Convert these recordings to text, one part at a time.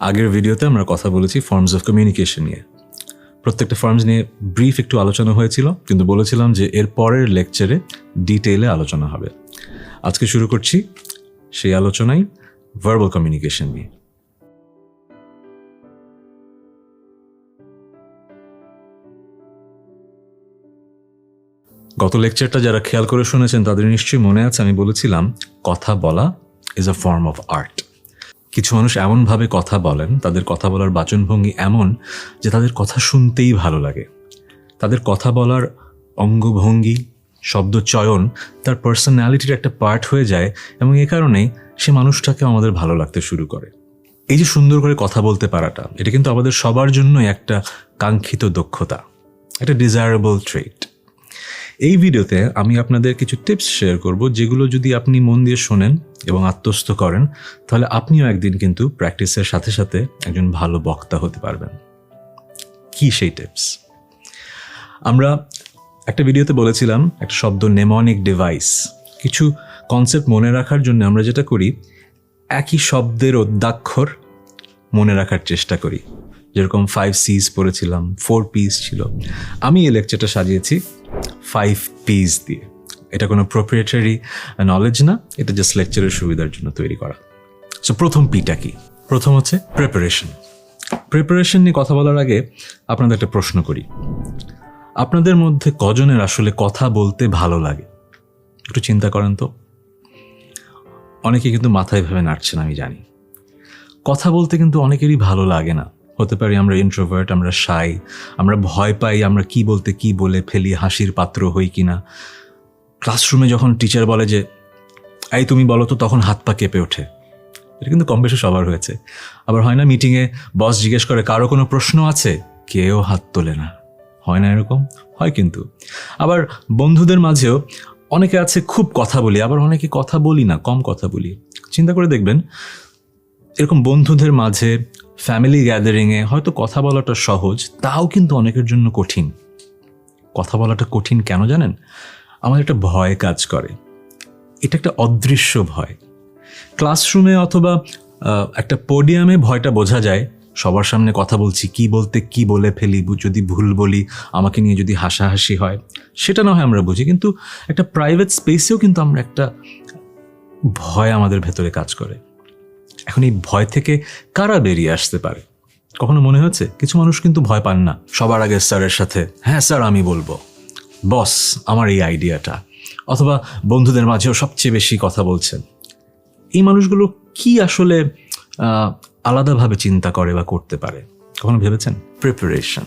আগের ভিডিওতে আমরা কথা বলেছি ফর্মস অফ কমিউনিকেশন নিয়ে। প্রত্যেকটা ফর্মস নিয়ে ব্রিফ একটু আলোচনা হয়েছিল, কিন্তু বলেছিলাম যে এর পরের লেকচারে ডিটেইলে আলোচনা হবে। আজকে শুরু করছি সেই আলোচনায় ভার্বাল কমিউনিকেশন নিয়ে। গত লেকচারটা যারা খেয়াল করে শুনেছেন তাদের নিশ্চয়ই মনে আছে আমি বলেছিলাম কথা বলা is a form of art. কিছু মানুষ এমনভাবে কথা বলেন, তাদের কথা বলার বাচনভঙ্গি এমন যে তাদের কথা শুনতেই ভালো লাগে। তাদের কথা বলার অঙ্গভঙ্গি, শব্দ চয়ন তার পার্সোনালিটির একটা পার্ট হয়ে যায়, এবং এ কারণেই সে মানুষটাকে আমাদের ভালো লাগতে শুরু করে। এই যে সুন্দর করে কথা বলতে পারাটা, এটা কিন্তু আমাদের সবার জন্যই একটা কাঙ্ক্ষিত দক্ষতা, একটা ডিজায়ারেবল ট্রেট। এই ভিডিওতে আমি আপনাদের কিছু টিপস শেয়ার করব, যেগুলো যদি আপনি মন দিয়ে শোনেন এবং আত্মস্থ করেন, তাহলে আপনিও একদিন কিন্তু প্র্যাকটিসের সাথে সাথে একজন ভালো বক্তা হতে পারবেন। কি সেই টিপস? আমরা একটা ভিডিওতে বলেছিলাম একটা শব্দ নেমনিক ডিভাইস। কিছু কনসেপ্ট মনে রাখার জন্য আমরা যেটা করি, একই শব্দের অদ্যাক্ষর মনে রাখার চেষ্টা করি। যেরকম 5 C's পড়েছিলাম, 4 P's ছিল। আমি এই লেকচারটা সাজিয়েছি 5 P's দিয়ে। এটা কোনো প্রোপ্রিয়েটারি নলেজ না, এটা জাস্ট লেকচারের সুবিধার জন্য তৈরি করা। সো প্রথম পিটা কি? প্রথম হচ্ছে প্রিপারেশন। প্রিপারেশন নিয়ে কথা বলার আগে আপনাদের একটা প্রশ্ন করি। আপনাদের মধ্যে কজনের আসলে কথা বলতে ভালো লাগে? একটু চিন্তা করেন তো। অনেকে কিন্তু মাথায় ভেবে নাড়ছেন, আমি জানি। কথা বলতে কিন্তু অনেকেরই ভালো লাগে না। হতে পারি আমরা ইন্ট্রোভার্ট, আমরা শাই, আমরা ভয় পাই আমরা কি বলতে কি বলে ফেলি, হাসির পাত্র হই কিনা। ক্লাসরুমে যখন টিচার বলে যে এই তুমি বলো তো, তখন হাত পা কেঁপে ওঠে। এটা কিন্তু কম বেশি সবার হয়েছে। আবার হয় না, মিটিংয়ে বস জিজ্ঞেস করে কারো কোনো প্রশ্ন আছে, কেউ হাত তোলে না। হয় না এরকম? হয় কিন্তু। আবার বন্ধুদের মাঝেও অনেকে আছে খুব কথা বলি, আবার অনেকে কথা বলি না, কম কথা বলি। চিন্তা করে দেখবেন, এরকম বন্ধুদের মাঝে, ফ্যামিলি গ্যাদারিংয়ে হয়তো কথা বলাটা সহজ, তাও কিন্তু অনেকের জন্য কঠিন। কথা বলাটা কঠিন কেন জানেন? আমার একটা ভয় কাজ করে। এটা একটা অদৃশ্য ভয়। ক্লাসরুমে অথবা একটা পোডিয়ামে ভয়টা বোঝা যায়। সবার সামনে কথা বলছি, কি বলতে কি বলে ফেলি, যদি ভুল বলি, আমাকে নিয়ে যদি হাসাহাসি হয়, সেটা না হয় আমরা বুঝি। কিন্তু একটা প্রাইভেট স্পেসেও কিন্তু আমরা একটা ভয় আমাদের ভেতরে কাজ করে। এখন এই ভয় থেকে কারা বেরিয়ে আসতে পারে? কখনো মনে হয়েছে? কিছু মানুষ কিন্তু ভয় পান না। সবার আগে স্যারের সাথে হ্যাঁ স্যার আমি বলবো, বস আমার এই আইডিয়াটা, অথবা বন্ধুদের মাঝেও সবচেয়ে বেশি কথা বলছেন। এই মানুষগুলো কি আসলে আলাদাভাবে চিন্তা করে বা করতে পারে? কখনো ভেবেছেন? প্রিপারেশন।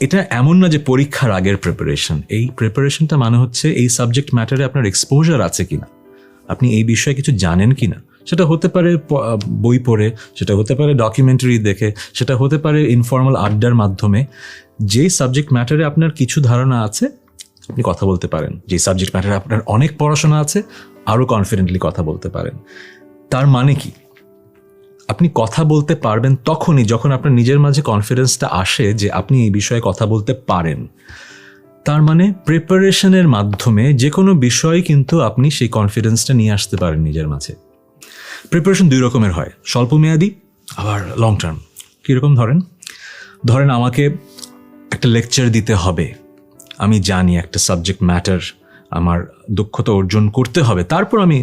এটা এমন না যে পরীক্ষার আগের প্রিপারেশন। এই প্রিপারেশনটা মানে হচ্ছে এই সাবজেক্ট ম্যাটারে আপনার এক্সপোজার আছে কিনা, আপনি এই বিষয়ে কিছু জানেন কিনা। সেটা হতে পারে বই পড়ে, সেটা হতে পারে ডকুমেন্টারি দেখে, সেটা হতে পারে ইনফর্মাল আড্ডার মাধ্যমে। যেই সাবজেক্ট ম্যাটারে আপনার কিছু ধারণা আছে, আপনি কথা বলতে পারেন। যে সাবজেক্ট ম্যাটারে আপনার অনেক পড়াশোনা আছে, আরও কনফিডেন্টলি কথা বলতে পারেন। তার মানে কি? আপনি কথা বলতে পারবেন তখনই যখন আপনার নিজের মাঝে কনফিডেন্সটা আসে যে আপনি এই বিষয়ে কথা বলতে পারেন। তার মানে প্রিপারেশনের মাধ্যমে যে কোনো বিষয় কিন্তু আপনি সেই কনফিডেন্সটা নিয়ে আসতে পারেন নিজের মাঝে। প্রিপারেশন 2 রকমের হয়, স্বল্প মেয়াদি আবার লং টার্ম। কীরকম? ধরেন আমাকে একটা লেকচার দিতে হবে, আমি জানি একটা সাবজেক্ট ম্যাটার আমার দক্ষতা অর্জন করতে হবে, তারপর আমি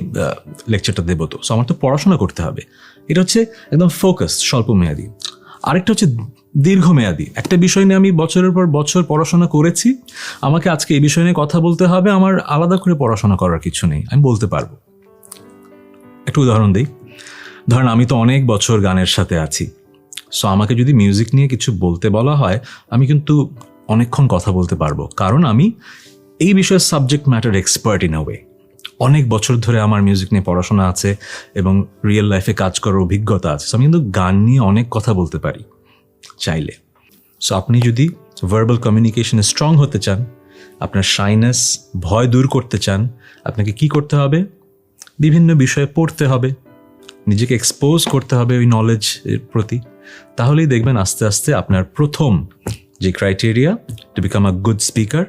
লেকচারটা দেবো। তো আমার তো পড়াশোনা করতে হবে। এটা হচ্ছে একদম ফোকাস, স্বল্প মেয়াদি। আরেকটা হচ্ছে দীর্ঘমেয়াদী। একটা বিষয় নিয়ে আমি বছরের পর বছর পড়াশোনা করেছি, আমাকে আজকে এই বিষয় নিয়ে কথা বলতে হবে, আমার আলাদা করে পড়াশোনা করার কিছু নেই, আমি বলতে পারবো। একটু উদাহরণ দিই। ধরেন আমি তো অনেক বছর গানের সাথে আছি, সো আমাকে যদি মিউজিক নিয়ে কিছু বলতে বলা হয়, আমি কিন্তু অনেকক্ষণ কথা বলতে পারবো, কারণ আমি এই বিষয়ে subject matter expert in a way. অনেক বছর ধরে আমার মিউজিক নিয়ে পড়াশোনা আছে এবং রিয়েল লাইফে কাজ করার অভিজ্ঞতা আছে। আমি কিন্তু গান নিয়ে অনেক কথা বলতে পারি চাইলে। সো আপনি যদি ভার্বাল কমিউনিকেশনে স্ট্রং হতে চান, আপনার শাইনেস, ভয় দূর করতে চান, আপনাকে কি করতে হবে? বিভিন্ন বিষয়ে পড়তে হবে, নিজেকে এক্সপোজ করতে হবে ওই নলেজের প্রতি। তাহলেই দেখবেন আস্তে আস্তে আপনার প্রথম যে criteria to become a good speaker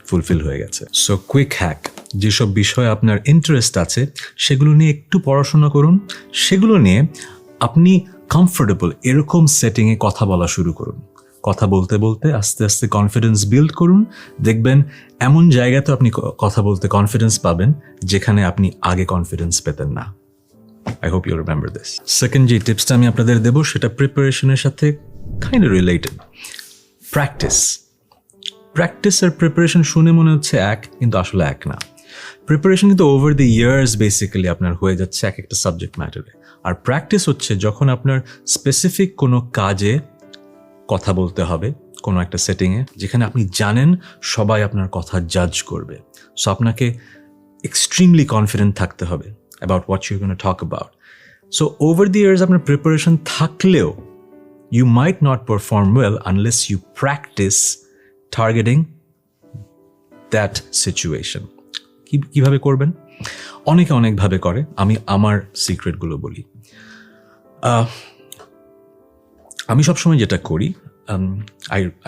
fulfil হয়ে গেছে। সো কুইক হ্যাক, যেসব বিষয়ে আপনার ইন্টারেস্ট আছে সেগুলো নিয়ে একটু পড়াশোনা করুন। সেগুলো নিয়ে আপনি কমফোর্টেবল এরকম সেটিংয়ে কথা বলা শুরু করুন। কথা বলতে বলতে আস্তে আস্তে কনফিডেন্স বিল্ড করুন। দেখবেন এমন জায়গাতে আপনি কথা বলতে কনফিডেন্স পাবেন যেখানে আপনি আগে কনফিডেন্স পেতেন না। I hope you remember this. Second যে টিপসটা আমি আপনাদের দেবো সেটা প্রিপারেশনের সাথে কাইন্ড অফ রিলেটেড। প্র্যাকটিস আর প্রিপারেশন শুনে মনে হচ্ছে এক, কিন্তু আসলে এক না। প্রিপারেশন কিন্তু ওভার দ্য ইয়ার্স বেসিক্যালি আপনার হয়ে যাচ্ছে এক একটা সাবজেক্ট ম্যাটারে, আর প্র্যাকটিস হচ্ছে যখন আপনার স্পেসিফিক কোনো কাজে কথা বলতে হবে, কোনো একটা সেটিংয়ে যেখানে আপনি জানেন সবাই আপনার কথা জাজ করবে। সো আপনাকে এক্সট্রিমলি কনফিডেন্ট থাকতে হবে about what you gonna talk about. So over the years আপনার প্রিপারেশন থাকলেও you might not perform well unless you practice targeting that situation. কিভাবে করবেন? অনেকে অনেকভাবে করে, আমি আমার সিক্রেটগুলো বলি। আমি সবসময় যেটা করি,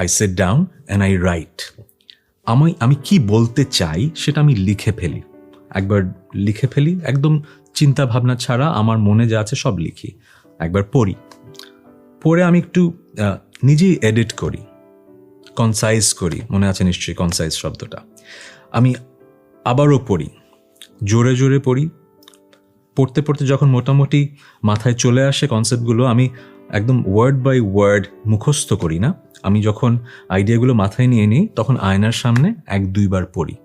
I sit down and I write. আমি কি বলতে চাই সেটা আমি লিখে ফেলি। একবার লিখে ফেলি, একদম চিন্তা ভাবনা ছাড়া আমার মনে যা আছে সব লিখি। একবার পরে আমি একটু নিজেই এডিট করি, কনসাইজ করি। মনে আছে নিশ্চয়ই কনসাইজ শব্দটা। আমি আবারও পড়ি, জোরে জোরে পড়ি। পড়তে পড়তে যখন মোটামুটি মাথায় চলে আসে কনসেপ্টগুলো, আমি একদম ওয়ার্ড বাই ওয়ার্ড মুখস্থ করি না। আমি যখন আইডিয়াগুলো মাথায় নিয়ে নিই তখন আয়নার সামনে 1-2 বার পড়ি।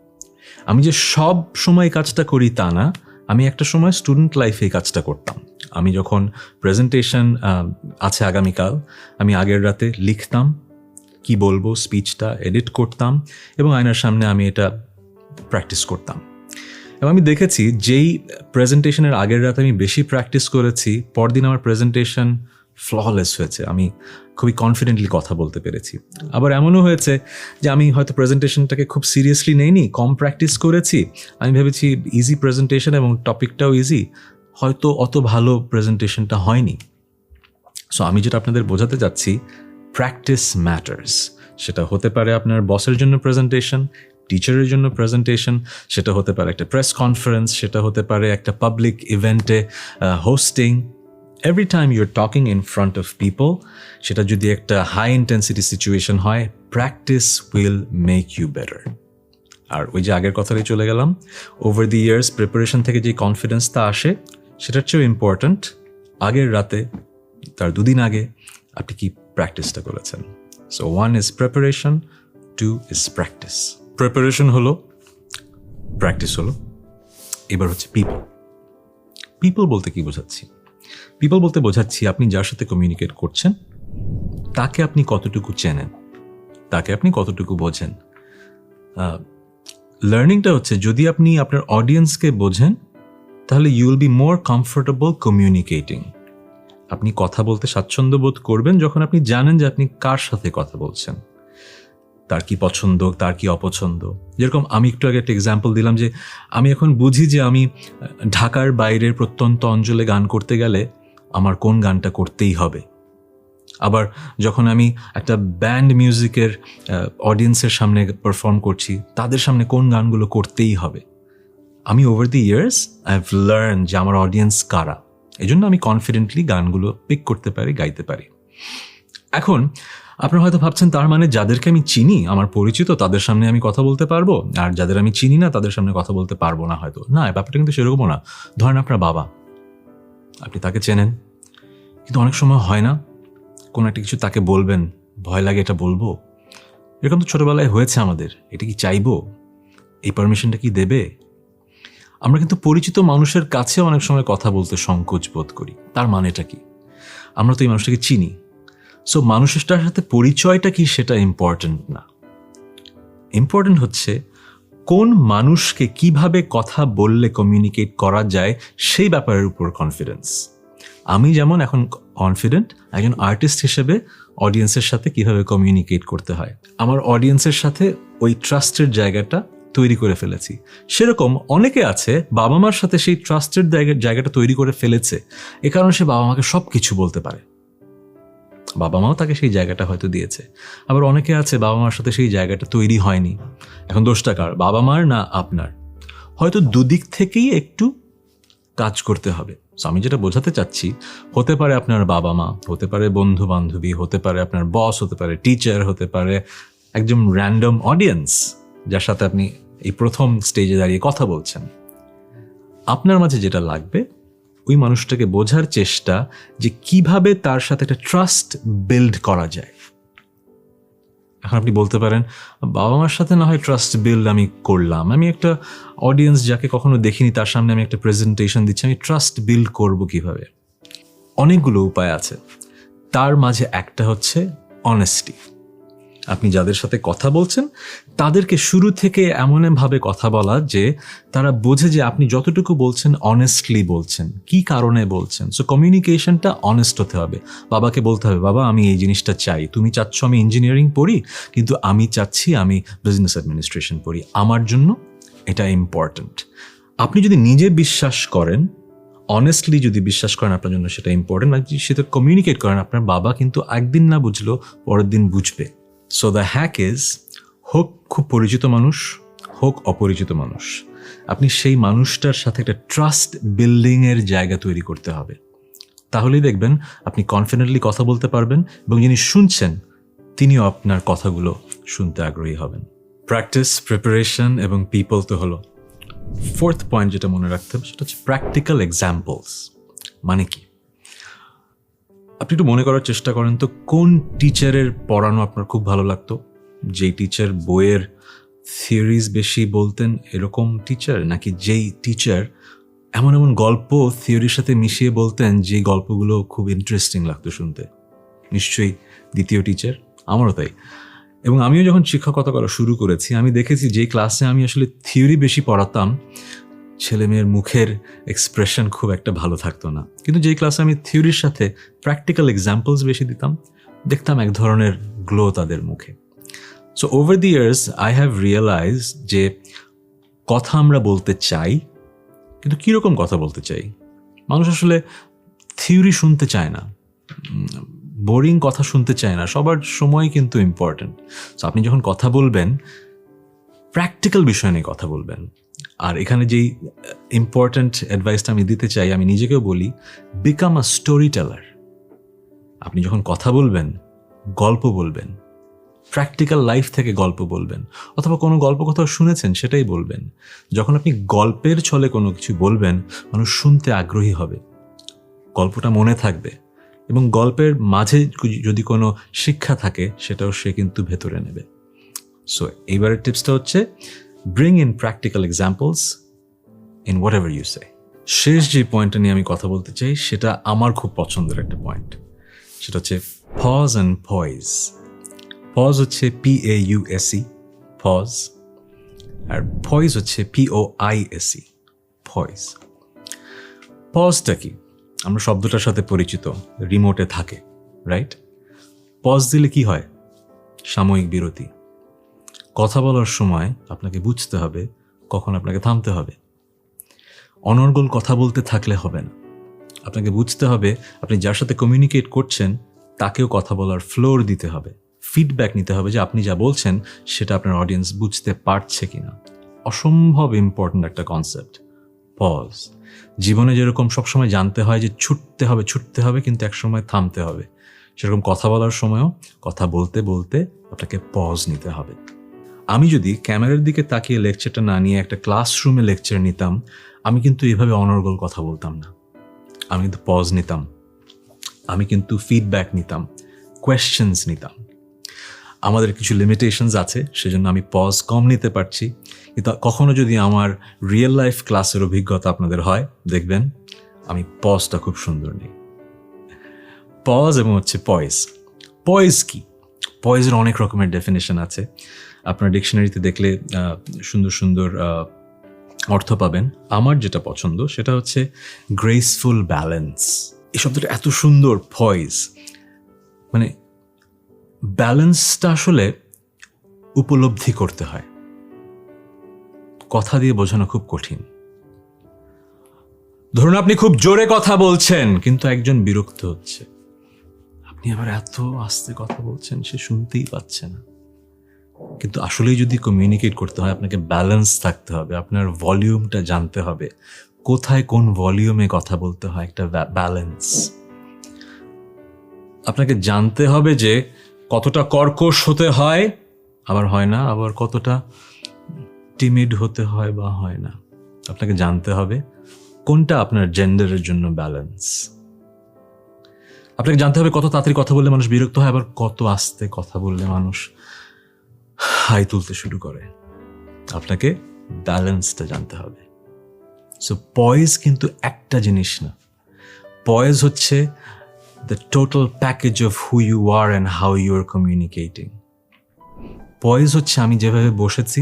আমি যে সব সময় কাজটা করি তা না, আমি একটা সময় স্টুডেন্ট লাইফে এই কাজটা করতাম। আমি যখন প্রেজেন্টেশন আছে আগামীকাল, আমি আগের রাতে লিখতাম কি বলবো, স্পিচটা এডিট করতাম এবং আয়নার সামনে আমি এটা প্র্যাকটিস করতাম। এবং আমি দেখেছি যেই প্রেজেন্টেশনের আগের রাতে আমি বেশি প্র্যাকটিস করেছি, পরদিন আমার প্রেজেন্টেশন ফ্ললেস হয়েছে। আমি খুবই কনফিডেন্টলি কথা বলতে পেরেছি। আবার এমনও হয়েছে যে আমি হয়তো প্রেজেন্টেশনটাকে খুব সিরিয়াসলি নেইনি, কম প্র্যাকটিস করেছি। আমি ভেবেছি ইজি প্রেজেন্টেশন এবং টপিকটাও ইজি, হয়তো অত ভালো প্রেজেন্টেশনটা হয়নি। সো আমি যেটা আপনাদের বোঝাতে যাচ্ছি, প্র্যাকটিস ম্যাটার্স। সেটা হতে পারে আপনার বসের জন্য প্রেজেন্টেশন, টিচারের জন্য প্রেজেন্টেশন, সেটা হতে পারে একটা প্রেস কনফারেন্স, সেটা হতে পারে একটা পাবলিক ইভেন্টে hosting. Every time you're talking in front of people, সেটা যদি একটা হাই ইন্টেন্সিটি সিচুয়েশন হয়, practice will make you better. আর ওই যে আগের কথাটাই চলে গেলাম, ওভার দি ইয়ার্স প্রিপারেশন থেকে যে কনফিডেন্সটা আসে সেটার চেয়েও ইম্পর্ট্যান্ট আগের রাতে, তার 2 দিন আগে আপনি কি প্র্যাকটিসটা করেছেন। So 1 is preparation, 2 is practice. Preparation হলো, প্র্যাকটিস হলো, এবার হচ্ছে পিপল বলতে কি বোঝাচ্ছি? পিপল বলতে বোঝাচ্ছি আপনি যার সাথে কমিউনিকেট করছেন তাকে আপনি কতটুকু চেনেন, তাকে আপনি কতটুকু বোঝেন। লার্নিংটা হচ্ছে যদি আপনি আপনার অডিয়েন্সকে বোঝেন তাহলে you will be more comfortable communicating. আপনি কথা বলতে স্বাচ্ছন্দ্য বোধ করবেন যখন আপনি জানেন যে আপনি কার সাথে কথা বলছেন, তার কি পছন্দ, তার কি অপছন্দ। যেরকম আমি একটু আগে একটা এক্সাম্পল দিলাম যে আমি এখন বুঝি যে আমি ঢাকার বাইরের প্রত্যন্ত অঞ্চলে গান করতে গেলে আমার কোন গানটা করতেই হবে। আবার যখন আমি একটা ব্যান্ড মিউজিকের অডিয়েন্সের সামনে পারফর্ম করছি, তাদের সামনে কোন গানগুলো করতেই হবে। আমি over the years I have learn যে আমার অডিয়েন্স কারা, এই জন্য আমি কনফিডেন্টলি গানগুলো পিক করতে পারি, গাইতে পারি। এখন আপনারা হয়তো ভাবছেন তার মানে যাদেরকে আমি চিনি, আমার পরিচিত, তাদের সামনে আমি কথা বলতে পারবো, আর যাদের আমি চিনি না তাদের সামনে কথা বলতে পারবো না। হয়তো না, ব্যাপারটা কিন্তু সেরকমও না। ধরেন আপনার বাবা, আপনি তাকে চেনেন, কিন্তু অনেক সময় হয় না কোনো একটা কিছু তাকে বলবেন, ভয় লাগে এটা বলবো। এরকম তো ছোটবেলায় হয়েছে আমাদের। এটা কি চাইবো? এই পারমিশনটা কি দেবে? আমরা কিন্তু পরিচিত মানুষের কাছে অনেক সময় কথা বলতে সংকোচ বোধ করি। তার মানেটা কি? আমরা তো এই মানুষটাকে চিনি। সো মানুষটার সাথে পরিচয়টা কি সেটা ইম্পর্টেন্ট না। ইম্পর্টেন্ট হচ্ছে কোন মানুষকে কিভাবে কথা বললে কমিউনিকেট করা যায় সেই ব্যাপারের উপর কনফিডেন্স। আমি যেমন এখন কনফিডেন্ট একজন আর্টিস্ট হিসেবে অডিয়েন্সের সাথে কিভাবে কমিউনিকেট করতে হয়, আমার অডিয়েন্সের সাথে ওই ট্রাস্টের জায়গাটা তৈরি করে ফেলেছি। সেরকম অনেকে আছে বাবা মার সাথে সেই ট্রাস্টের জায়গাটা তৈরি করে ফেলেছে, এ কারণে সে বাবা মাকে সব কিছু বলতে পারে, বাবা মাও তাকে সেই জায়গাটা হয়তো দিয়েছে। আবার অনেকে আছে বাবা মার সাথে সেই জায়গাটা তৈরি হয়নি। এখন দোষটা কার, বাবা মার না আপনার? হয়তো দুদিক থেকেই একটু কাজ করতে হবে। সো আমি যেটা বোঝাতে চাচ্ছি, হতে পারে আপনার বাবা মা, হতে পারে বন্ধু বান্ধবী, হতে পারে আপনার বস, হতে পারে টিচার, হতে পারে একজন র্যান্ডম অডিয়েন্স যার সাথে আপনি এই প্রথম স্টেজে দাঁড়িয়ে কথা বলছেন। আপনার মাঝে যেটা লাগবে, ওই মানুষটাকে বোঝার চেষ্টা যে কিভাবে তার সাথে একটা ট্রাস্ট বিল্ড করা যায়। এখন আপনি বলতে পারেন, বাবা মার সাথে না হয় ট্রাস্ট বিল্ড আমি করলাম, আমি একটা অডিয়েন্স যাকে কখনো দেখিনি তার সামনে আমি একটা প্রেজেন্টেশন দিচ্ছি, আমি ট্রাস্ট বিল্ড করব কিভাবে? অনেকগুলো উপায় আছে। তার মাঝে একটা হচ্ছে অনেস্টি। আপনি যাদের সাথে কথা বলছেন তাদেরকে শুরু থেকে এমনভাবে কথা বলা যে তারা বোঝে যে আপনি যতটুকু বলছেন অনেস্টলি বলছেন, কি কারণে বলছেন। সো কমিউনিকেশনটা অনেস্ট হতে হবে। বাবাকে বলতে হবে, বাবা আমি এই জিনিসটা চাই, তুমি চাচ্ছ আমি ইঞ্জিনিয়ারিং পড়ি, কিন্তু আমি চাচ্ছি আমি বিজনেস অ্যাডমিনিস্ট্রেশন পড়ি, আমার জন্য এটা ইম্পর্ট্যান্ট। আপনি যদি নিজে বিশ্বাস করেন, অনেস্টলি যদি বিশ্বাস করেন আপনার জন্য সেটা ইম্পর্টেন্ট, আর যদি সেটা কমিউনিকেট করেন, আপনার বাবা কিন্তু একদিন না বুঝলো পরের দিন বুঝবে। সো দ্য হ্যাক ইজ, হোক খুব পরিচিত মানুষ, হোক অপরিচিত মানুষ, আপনি সেই মানুষটার সাথে একটা ট্রাস্ট বিল্ডিংয়ের জায়গা তৈরি করতে হবে। তাহলেই দেখবেন আপনি কনফিডেন্টলি কথা বলতে পারবেন এবং যিনি শুনছেন তিনিও আপনার কথাগুলো শুনতে আগ্রহী হবেন। প্র্যাকটিস, প্রিপারেশন এবং পিপল তো হলো। ফোর্থ পয়েন্ট যেটা মনে রাখতে হবে সেটা হচ্ছে প্র্যাকটিক্যাল এক্সাম্পলস। মানে কি? আপনি একটু মনে করার চেষ্টা করেন তো, কোন টিচারের পড়ানো আপনার খুব ভালো লাগতো? যেই টিচার বইয়ের থিওরিজ বেশি বলতেন এরকম টিচার, নাকি যেই টিচার এমন এমন গল্প থিওরির সাথে মিশিয়ে বলতেন যে গল্পগুলো খুব ইন্টারেস্টিং লাগতো শুনতে? নিশ্চয়ই দ্বিতীয় টিচার। আমারও তাই। এবং আমিও যখন শিক্ষকতা করা শুরু করেছি আমি দেখেছি যে ক্লাসে আমি আসলে থিওরি বেশি পড়াতাম ছেলে মেয়ের মুখের এক্সপ্রেশন খুব একটা ভালো থাকতো না, কিন্তু যেই ক্লাসে আমি থিওরির সাথে প্র্যাকটিক্যাল এক্সাম্পলস বেশি দিতাম দেখতাম এক ধরনের গ্লো তাদের মুখে। So over the years I have realize যে কথা আমরা বলতে চাই, কিন্তু কীরকম কথা বলতে চাই? মানুষ আসলে থিওরি শুনতে চায় না, বোরিং কথা শুনতে চায় না, সবার সময় কিন্তু ইম্পর্ট্যান্ট। সো আপনি যখন কথা বলবেন প্র্যাকটিক্যাল বিষয় নিয়ে কথা বলবেন। আর এখানে যেই ইম্পর্ট্যান্ট অ্যাডভাইসটা আমি দিতে চাই, আমি নিজেকেও বলি, বিকাম আ স্টোরি টেলার। আপনি যখন কথা বলবেন গল্প বলবেন, প্র্যাকটিক্যাল লাইফ থেকে গল্প বলবেন, অথবা কোনো গল্প কোথাও শুনেছেন সেটাই বলবেন। যখন আপনি গল্পের ছলে কোনো কিছু বলবেন মানুষ শুনতে আগ্রহী হবে, গল্পটা মনে থাকবে, এবং গল্পের মাঝে যদি কোনো শিক্ষা থাকে সেটাও সে কিন্তু ভেতরে নেবে। সো এইবারের টিপসটা হচ্ছে bring in practical examples in whatever you say. শেষ যে পয়েন্টটা নিয়ে আমি কথা বলতে চাই সেটা আমার খুব পছন্দের একটা পয়েন্ট, সেটা হচ্ছে পজ অ্যান্ড পয়েজ। পজ হচ্ছে PAUSE, পজ, আর পয়েজ হচ্ছে POISE, পয়েজ। পজটা কি? আমরা শব্দটার সাথে পরিচিত, রিমোটে থাকে, রাইট? পজ দিলে কি হয়? সাময়িক বিরতি। কথা বলার সময় আপনাকে বুঝতে হবে কখন আপনাকে থামতে হবে। অনর্গল কথা বলতে থাকলে হবে না, আপনাকে বুঝতে হবে আপনি যার সাথে কমিউনিকেট করছেন তাকেও কথা বলার ফ্লোর দিতে হবে, ফিডব্যাক নিতে হবে যে আপনি যা বলছেন সেটা আপনার অডিয়েন্স বুঝতে পারছে কিনা। অসম্ভব ইম্পর্ট্যান্ট একটা কনসেপ্ট পজ। জীবনে যেরকম সবসময় জানতে হয় যে ছুটতে হবে, কিন্তু একসময় থামতে হবে, সেরকম কথা বলার সময়ও কথা বলতে বলতে আপনাকে পজ নিতে হবে। আমি যদি ক্যামেরার দিকে তাকিয়ে লেকচারটা না নিয়ে একটা ক্লাসরুমে লেকচার নিতাম, আমি কিন্তু এভাবে অনর্গল কথা বলতাম না। আমি কিন্তু পজ নিতাম, আমি কিন্তু ফিডব্যাক নিতাম, কোয়েশ্চেন্স নিতাম। আমাদের কিছু লিমিটেশনস আছে, সেজন্য আমি পজ কম নিতে পারছি, কিন্তু কখনো যদি আমার রিয়েল লাইফ ক্লাসের অভিজ্ঞতা আপনাদের হয় দেখবেন আমি পজটা খুব সুন্দর নেই। পজ এবং হচ্ছে পয়েজ। পয়েজ কি? পয়েজের অনেক রকমের ডেফিনেশন আছে, আপনার ডিকশনারিতে দেখলে সুন্দর সুন্দর অর্থ পাবেন। আমার যেটা পছন্দ সেটা হচ্ছে গ্রেসফুল ব্যালেন্স। এই শব্দটা এত সুন্দর, পয়েজ মানে ব্যালেন্সটা আসলে উপলব্ধি করতে হয়, কথা দিয়ে বোঝানো খুব কঠিন। ধরুন আপনি খুব জোরে কথা বলছেন কিন্তু একজন বিরক্ত হচ্ছে, আপনি আবার এত আস্তে কথা বলছেন সে শুনতেই পাচ্ছে না। কিন্তু আসলেই যদি কমিউনিকেট করতে হয় আপনাকে ব্যালেন্স থাকতে হবে, আপনার ভলিউমটা জানতে হবে, কোথায় কোন ভলিউমে কথা বলতে হয়, একটা ব্যালেন্স। আপনাকে জানতে হবে যে কতটা কর্কশ হতে হয়, আবার হয় না, আবার কতটা টিমিড হতে হয় বা হয় না। আপনাকে জানতে হবে কোনটা আপনার জেন্ডারের জন্য ব্যালেন্স। আপনাকে জানতে হবে কত তাড়াতাড়ি কথা বললে মানুষ বিরক্ত হয়, আবার কত আস্তে কথা বললে মানুষ হাই তুলতে শুরু করে। আপনাকে ব্যালেন্সটা জানতে হবে। সো পয়েজ কিন্তু একটা জিনিস না, পয়েজ হচ্ছে the total package of who you are and how you are communicating. Poise হচ্ছে আমি যেভাবে বসেছি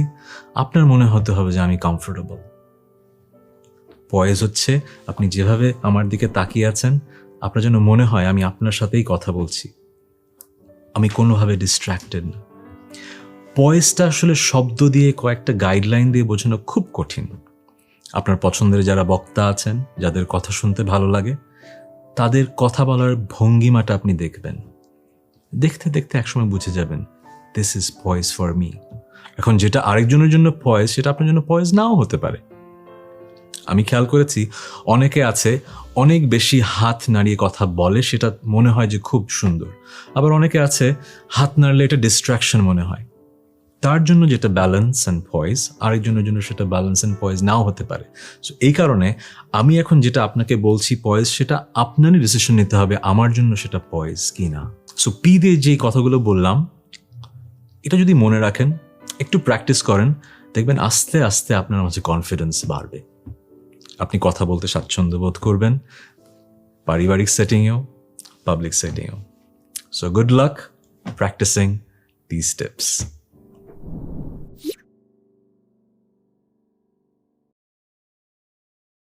আপনার মনে হতে হবে যে আমি কমফোর্টেবল। পয়েজ হচ্ছে আপনি যেভাবে আমার দিকে তাকিয়ে আছেন আপনার যেন মনে হয় আমি আপনার সাথেই কথা বলছি, আমি কোনোভাবে ডিস্ট্র্যাক্টেড না। পয়েজটা আসলে শব্দ দিয়ে কয়েকটা গাইডলাইন দিয়ে বোঝানো খুব কঠিন। আপনার পছন্দের যারা বক্তা আছেন, যাদের কথা শুনতে ভালো লাগে, তাদের কথা বলার ভঙ্গিমাটা আপনি দেখবেন, দেখতে দেখতে একসময় বুঝে যাবেন দিস ইজ পয়েজ ফর মি। এখন যেটা আরেকজনের জন্য পয়েজ সেটা আপনার জন্য পয়েজ নাও হতে পারে। আমি খেয়াল করেছি অনেকে আছে অনেক বেশি হাত নাড়িয়ে কথা বলে, সেটা মনে হয় যে খুব সুন্দর। আবার অনেকে আছে হাত নাড়লে এটা ডিস্ট্রাকশন মনে হয়। তার জন্য যেটা ব্যালেন্স অ্যান্ড পয়েজ, আরেকজনের জন্য সেটা ব্যালেন্স অ্যান্ড পয়েজ নাও হতে পারে। সো এই কারণে আমি এখন যেটা আপনাকে বলছি পয়েজ, সেটা আপনারই ডিসিশন নিতে হবে আমার জন্য সেটা পয়েজ কি না। সো পি দিয়ে যে কথাগুলো বললাম এটা যদি মনে রাখেন, একটু প্র্যাকটিস করেন, দেখবেন আস্তে আস্তে আপনার মাঝে কনফিডেন্স বাড়বে, আপনি কথা বলতে স্বাচ্ছন্দ্য বোধ করবেন, পারিবারিক সেটিংয়েও পাবলিক সেটিংয়েও। So good luck practicing this tips.